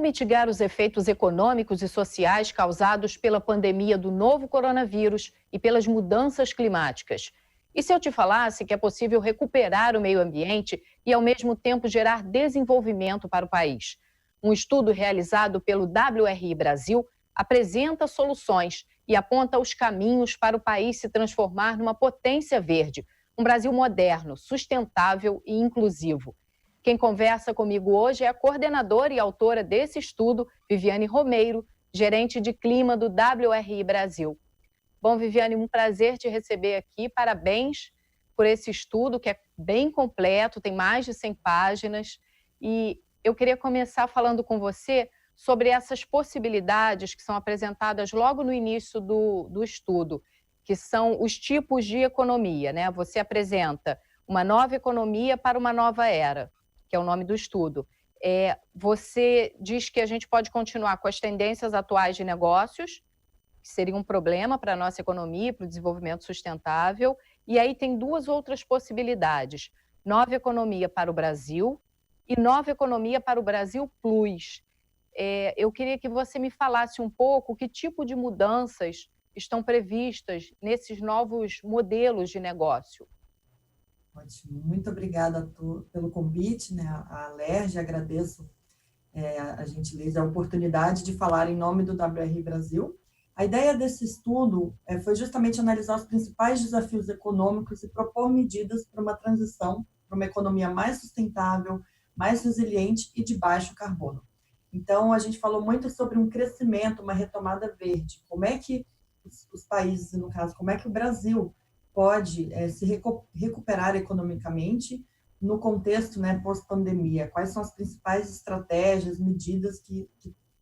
Como mitigar os efeitos econômicos e sociais causados pela pandemia do novo coronavírus e pelas mudanças climáticas? E se eu te falasse que é possível recuperar o meio ambiente e, ao mesmo tempo, gerar desenvolvimento para o país? Um estudo realizado pelo WRI Brasil apresenta soluções e aponta os caminhos para o país se transformar numa potência verde, um Brasil moderno, sustentável e inclusivo. Quem conversa comigo hoje é a coordenadora e autora desse estudo, Viviane Romeiro, gerente de clima do WRI Brasil. Bom, Viviane, um prazer te receber aqui. Parabéns por esse estudo, que é bem completo, tem mais de 100 páginas. E eu queria começar falando com você sobre essas possibilidades que são apresentadas logo no início do estudo, que são os tipos de economia, né? Você apresenta uma nova economia para uma nova era, que é o nome do estudo. Você diz que a gente pode continuar com as tendências atuais de negócios, que seria um problema para a nossa economia, para o desenvolvimento sustentável, e aí tem duas outras possibilidades: nova economia para o Brasil e nova economia para o Brasil Plus. Eu queria que você me falasse um pouco que tipo de mudanças estão previstas nesses novos modelos de negócio. Ótimo, muito obrigada pelo convite, né? A Alerj, agradeço a gentileza, a oportunidade de falar em nome do WRI Brasil. A ideia desse estudo foi justamente analisar os principais desafios econômicos e propor medidas para uma transição para uma economia mais sustentável, mais resiliente e de baixo carbono. Então, a gente falou muito sobre um crescimento, uma retomada verde. Como é que os países, no caso, como é que o Brasil pode se recuperar economicamente no contexto, né, pós-pandemia? Quais são as principais estratégias, medidas que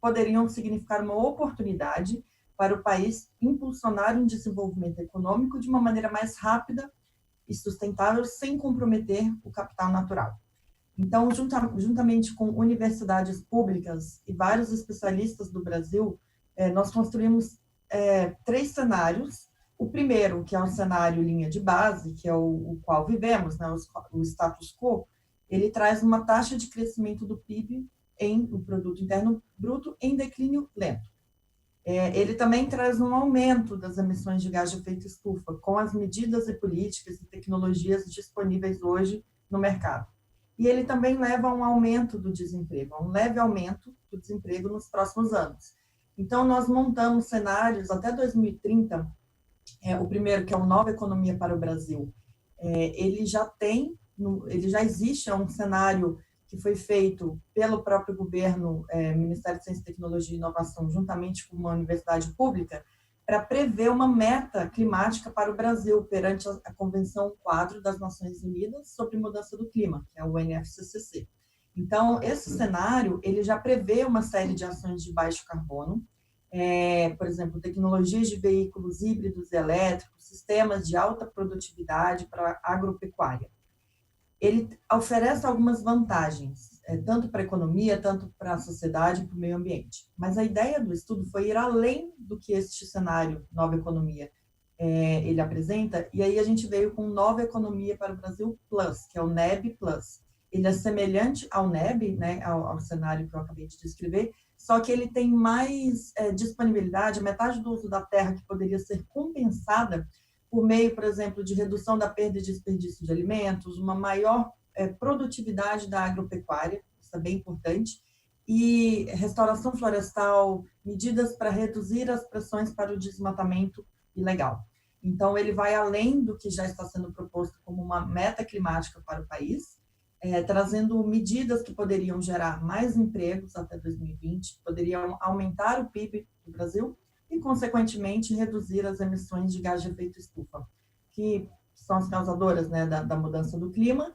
poderiam significar uma oportunidade para o país impulsionar um desenvolvimento econômico de uma maneira mais rápida e sustentável, sem comprometer o capital natural? Então, juntamente com universidades públicas e vários especialistas do Brasil, nós construímos 3 cenários. O primeiro, que é o cenário linha de base, que é o qual vivemos, né, o status quo, ele traz uma taxa de crescimento do PIB, o Produto Interno Bruto, em declínio lento. Ele também traz um aumento das emissões de gás de efeito estufa, com as medidas e políticas e tecnologias disponíveis hoje no mercado. E ele também leva a um aumento do desemprego, a um leve aumento do desemprego nos próximos anos. Então, nós montamos cenários até 2030. O primeiro, que é uma nova economia para o Brasil, ele já existe, é um cenário que foi feito pelo próprio governo, Ministério de Ciência, Tecnologia e Inovação, juntamente com uma universidade pública, para prever uma meta climática para o Brasil perante a Convenção Quadro das Nações Unidas sobre Mudança do Clima, que é o UNFCCC. Então, esse cenário, ele já prevê uma série de ações de baixo carbono, por exemplo, tecnologias de veículos híbridos e elétricos, sistemas de alta produtividade para a agropecuária. Ele oferece algumas vantagens, tanto para a economia, tanto para a sociedade e para o meio ambiente. Mas a ideia do estudo foi ir além do que este cenário Nova Economia ele apresenta, e aí a gente veio com Nova Economia para o Brasil Plus, que é o NEB Plus. Ele é semelhante ao NEB, né, ao cenário que eu acabei de descrever, só que ele tem mais disponibilidade, metade do uso da terra que poderia ser compensada por meio, por exemplo, de redução da perda e desperdício de alimentos, uma maior produtividade da agropecuária, isso é bem importante, e restauração florestal, medidas para reduzir as pressões para o desmatamento ilegal. Então, ele vai além do que já está sendo proposto como uma meta climática para o país, trazendo medidas que poderiam gerar mais empregos até 2020, poderiam aumentar o PIB do Brasil e, consequentemente, reduzir as emissões de gás de efeito estufa, que são as causadoras, né, da mudança do clima,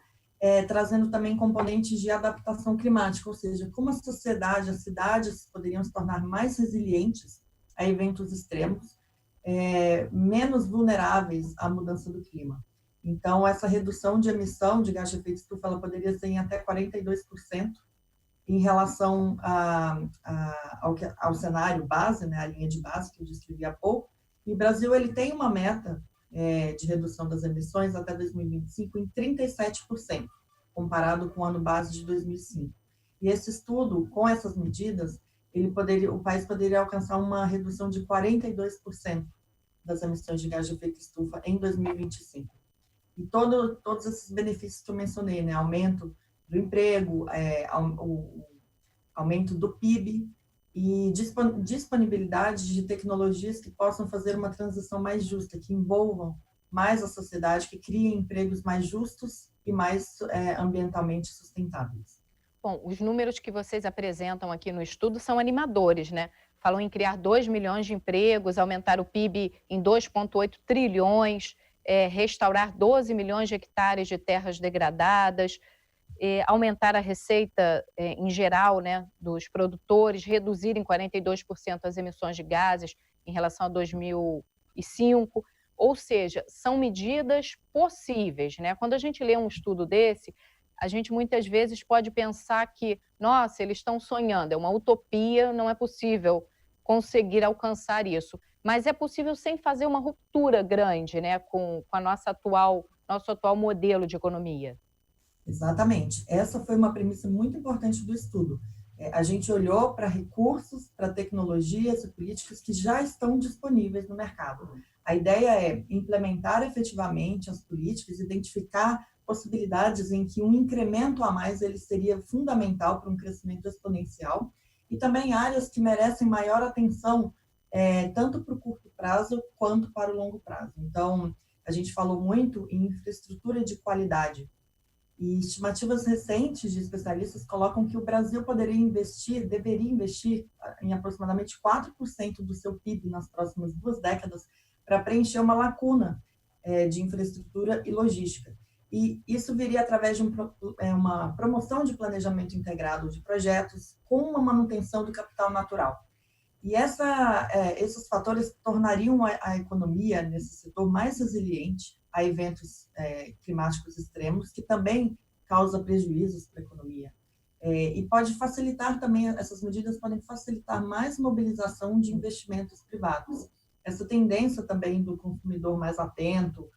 trazendo também componentes de adaptação climática, ou seja, como a sociedade, as cidades poderiam se tornar mais resilientes a eventos extremos, menos vulneráveis à mudança do clima. Então, essa redução de emissão de gás de efeito estufa, ela poderia ser em até 42% em relação ao cenário base, né, a linha de base que eu descrevi há pouco. E o Brasil ele tem uma meta de redução das emissões até 2025 em 37%, comparado com o ano base de 2005. E esse estudo, com essas medidas, o país poderia alcançar uma redução de 42% das emissões de gás de efeito estufa em 2025. E todos esses benefícios que eu mencionei, né? Aumento do emprego, o aumento do PIB e disponibilidade de tecnologias que possam fazer uma transição mais justa, que envolvam mais a sociedade, que criem empregos mais justos e mais ambientalmente sustentáveis. Bom, os números que vocês apresentam aqui no estudo são animadores, né? Falam em criar 2 milhões de empregos, aumentar o PIB em 2,8 trilhões, restaurar 12 milhões de hectares de terras degradadas, aumentar a receita em geral, né, dos produtores, reduzir em 42% as emissões de gases em relação a 2005. Ou seja, são medidas possíveis, né? Quando a gente lê um estudo desse, a gente muitas vezes pode pensar que, nossa, eles estão sonhando, é uma utopia, não é possível conseguir alcançar isso. Mas é possível sem fazer uma ruptura grande, né, com a nosso atual modelo de economia. Exatamente. Essa foi uma premissa muito importante do estudo. A gente olhou para recursos, para tecnologias e políticas que já estão disponíveis no mercado. A ideia é implementar efetivamente as políticas, identificar possibilidades em que um incremento a mais ele seria fundamental para um crescimento exponencial e também áreas que merecem maior atenção, tanto para o curto prazo quanto para o longo prazo. Então, a gente falou muito em infraestrutura de qualidade. E estimativas recentes de especialistas colocam que o Brasil deveria investir em aproximadamente 4% do seu PIB nas próximas 2 décadas para preencher uma lacuna de infraestrutura e logística. E isso viria através de uma promoção de planejamento integrado de projetos com uma manutenção do capital natural. E esses fatores tornariam a economia nesse setor mais resiliente a eventos climáticos extremos, que também causa prejuízos para a economia. E pode facilitar também, essas medidas podem facilitar mais mobilização de investimentos privados. Essa tendência também do consumidor mais atento,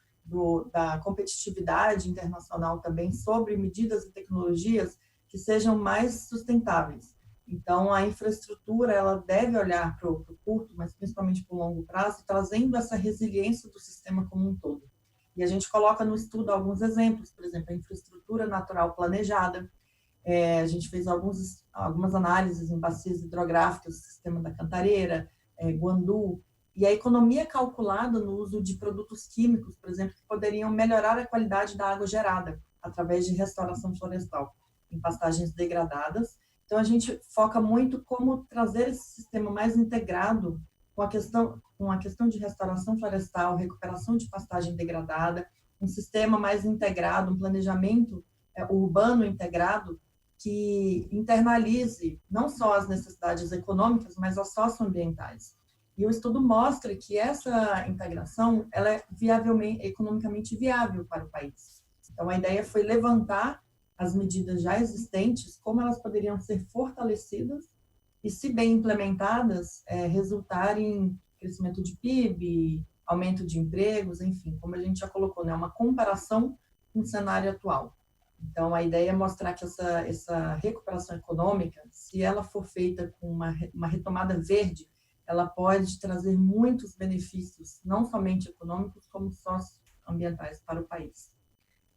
da competitividade internacional também sobre medidas e tecnologias que sejam mais sustentáveis. Então, a infraestrutura ela deve olhar para o curto, mas principalmente para o longo prazo, trazendo essa resiliência do sistema como um todo. E a gente coloca no estudo alguns exemplos, por exemplo, a infraestrutura natural planejada. A gente fez algumas análises em bacias hidrográficas, o sistema da Cantareira, Guandu, e a economia calculada no uso de produtos químicos, por exemplo, que poderiam melhorar a qualidade da água gerada através de restauração florestal em pastagens degradadas. Então, a gente foca muito como trazer esse sistema mais integrado com a questão de restauração florestal, recuperação de pastagem degradada, um sistema mais integrado, um planejamento urbano integrado que internalize não só as necessidades econômicas, mas as socioambientais. E o estudo mostra que essa integração ela é economicamente viável para o país. Então, a ideia foi levantar as medidas já existentes, como elas poderiam ser fortalecidas e, se bem implementadas, resultar em crescimento de PIB, aumento de empregos, enfim, como a gente já colocou, né, uma comparação com o cenário atual. Então, a ideia é mostrar que essa recuperação econômica, se ela for feita com uma retomada verde, ela pode trazer muitos benefícios, não somente econômicos, como socioambientais para o país.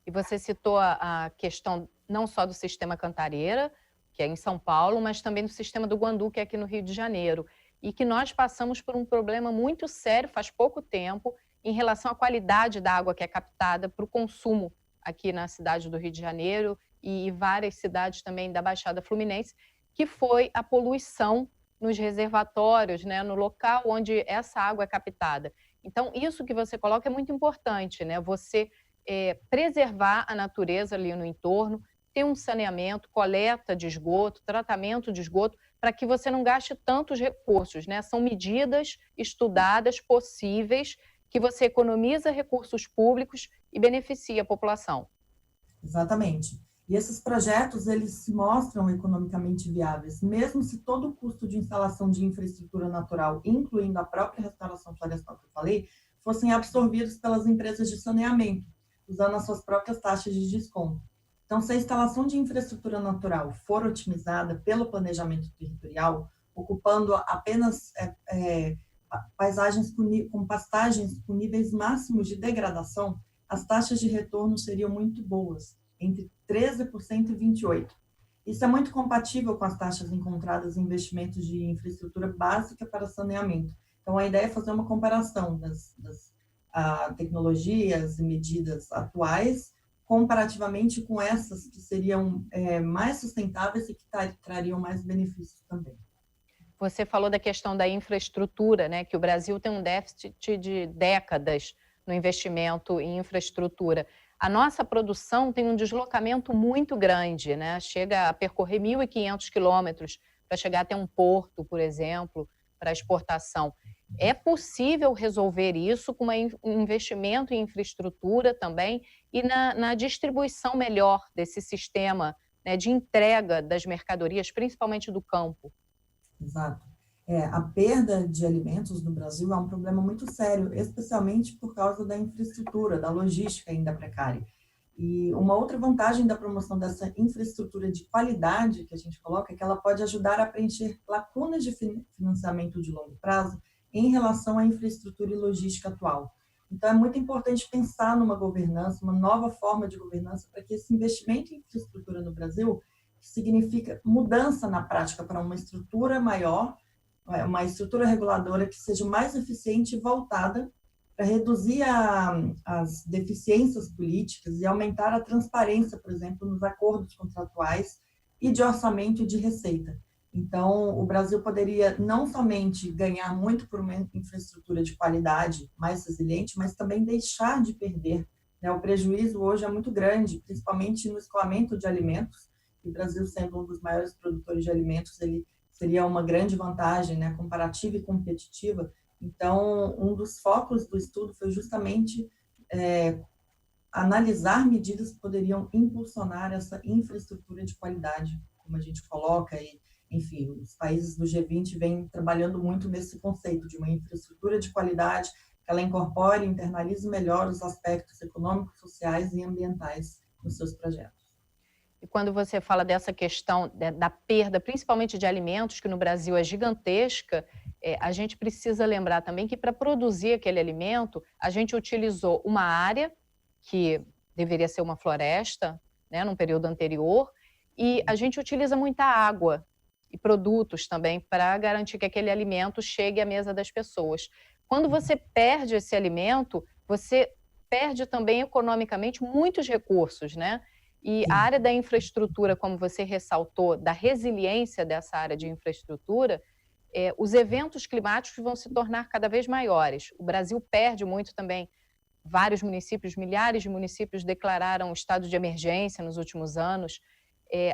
E você citou a questão não só do sistema Cantareira, que é em São Paulo, mas também do sistema do Guandu, que é aqui no Rio de Janeiro. E que nós passamos por um problema muito sério faz pouco tempo em relação à qualidade da água que é captada para o consumo aqui na cidade do Rio de Janeiro e várias cidades também da Baixada Fluminense, que foi a poluição nos reservatórios, né, no local onde essa água é captada. Então, isso que você coloca é muito importante, né? Você preservar a natureza ali no entorno, ter um saneamento, coleta de esgoto, tratamento de esgoto, para que você não gaste tantos recursos, né? São medidas estudadas, possíveis, que você economiza recursos públicos e beneficia a população. Exatamente. E esses projetos, eles se mostram economicamente viáveis, mesmo se todo o custo de instalação de infraestrutura natural, incluindo a própria restauração florestal que eu falei, fossem absorvidos pelas empresas de saneamento, usando as suas próprias taxas de desconto. Então, se a instalação de infraestrutura natural for otimizada pelo planejamento territorial, ocupando apenas paisagens com pastagens com níveis máximos de degradação, as taxas de retorno seriam muito boas, entre 13% e 28%. Isso é muito compatível com as taxas encontradas em investimentos de infraestrutura básica para saneamento. Então, a ideia é fazer uma comparação das tecnologias e medidas atuais comparativamente com essas que seriam mais sustentáveis e que trariam mais benefícios também. Você falou da questão da infraestrutura, né, que o Brasil tem um déficit de décadas no investimento em infraestrutura. A nossa produção tem um deslocamento muito grande, né? Chega a percorrer 1.500 quilômetros para chegar até um porto, por exemplo, para exportação. É possível resolver isso com um investimento em infraestrutura também e na distribuição melhor desse sistema, né, de entrega das mercadorias, principalmente do campo. Exato. A perda de alimentos no Brasil é um problema muito sério, especialmente por causa da infraestrutura, da logística ainda precária. E uma outra vantagem da promoção dessa infraestrutura de qualidade que a gente coloca é que ela pode ajudar a preencher lacunas de financiamento de longo prazo em relação à infraestrutura e logística atual. Então, é muito importante pensar numa governança, uma nova forma de governança, para que esse investimento em infraestrutura no Brasil significa mudança na prática para uma estrutura maior, uma estrutura reguladora que seja mais eficiente e voltada para reduzir as deficiências políticas e aumentar a transparência, por exemplo, nos acordos contratuais e de orçamento e de receita. Então, o Brasil poderia não somente ganhar muito por uma infraestrutura de qualidade mais resiliente, mas também deixar de perder, né? O prejuízo hoje é muito grande, principalmente no escoamento de alimentos. O Brasil, sendo um dos maiores produtores de alimentos, ele seria uma grande vantagem, né, comparativa e competitiva. Então, um dos focos do estudo foi justamente analisar medidas que poderiam impulsionar essa infraestrutura de qualidade, como a gente coloca, e, enfim, os países do G20 vêm trabalhando muito nesse conceito de uma infraestrutura de qualidade, que ela incorpore e internalize melhor os aspectos econômicos, sociais e ambientais nos seus projetos. E quando você fala dessa questão da perda, principalmente de alimentos, que no Brasil é gigantesca, a gente precisa lembrar também que para produzir aquele alimento, a gente utilizou uma área que deveria ser uma floresta, né, num período anterior, e a gente utiliza muita água e produtos também para garantir que aquele alimento chegue à mesa das pessoas. Quando você perde esse alimento, você perde também economicamente muitos recursos, né? E a área da infraestrutura, como você ressaltou, da resiliência dessa área de infraestrutura, os eventos climáticos vão se tornar cada vez maiores. O Brasil perde muito também. Vários municípios, milhares de municípios declararam estado de emergência nos últimos anos.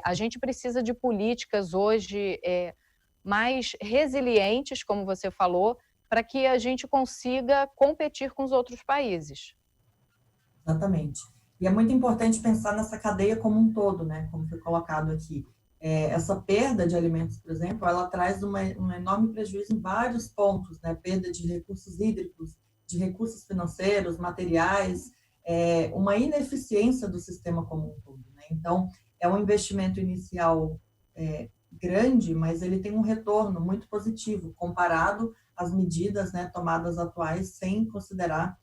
A gente precisa de políticas hoje mais resilientes, como você falou, para que a gente consiga competir com os outros países. Exatamente. E é muito importante pensar nessa cadeia como um todo, né? Como foi colocado aqui. Essa perda de alimentos, por exemplo, ela traz um enorme prejuízo em vários pontos, né? Perda de recursos hídricos, de recursos financeiros, materiais, uma ineficiência do sistema como um todo, né? Então, é um investimento inicial grande, mas ele tem um retorno muito positivo comparado às medidas, né, tomadas atuais, sem considerar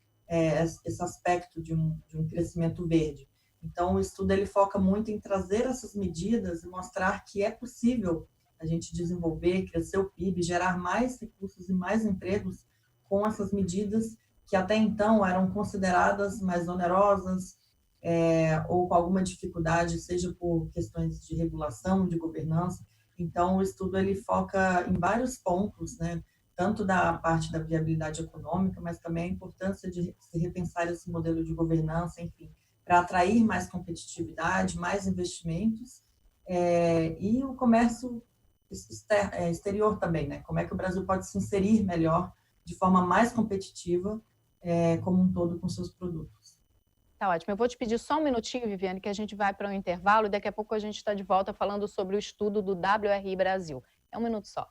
esse aspecto de um crescimento verde. Então, o estudo ele foca muito em trazer essas medidas e mostrar que é possível a gente desenvolver, crescer o PIB, gerar mais recursos e mais empregos com essas medidas que até então eram consideradas mais onerosas ou com alguma dificuldade, seja por questões de regulação, de governança. Então, o estudo ele foca em vários pontos, né? Tanto da parte da viabilidade econômica, mas também a importância de se repensar esse modelo de governança, enfim, para atrair mais competitividade, mais investimentos, e o comércio exterior também, né? Como é que o Brasil pode se inserir melhor, de forma mais competitiva, como um todo com seus produtos. Tá ótimo. Eu vou te pedir só um minutinho, Viviane, que a gente vai para um intervalo e daqui a pouco a gente está de volta falando sobre o estudo do WRI Brasil. É um minuto só.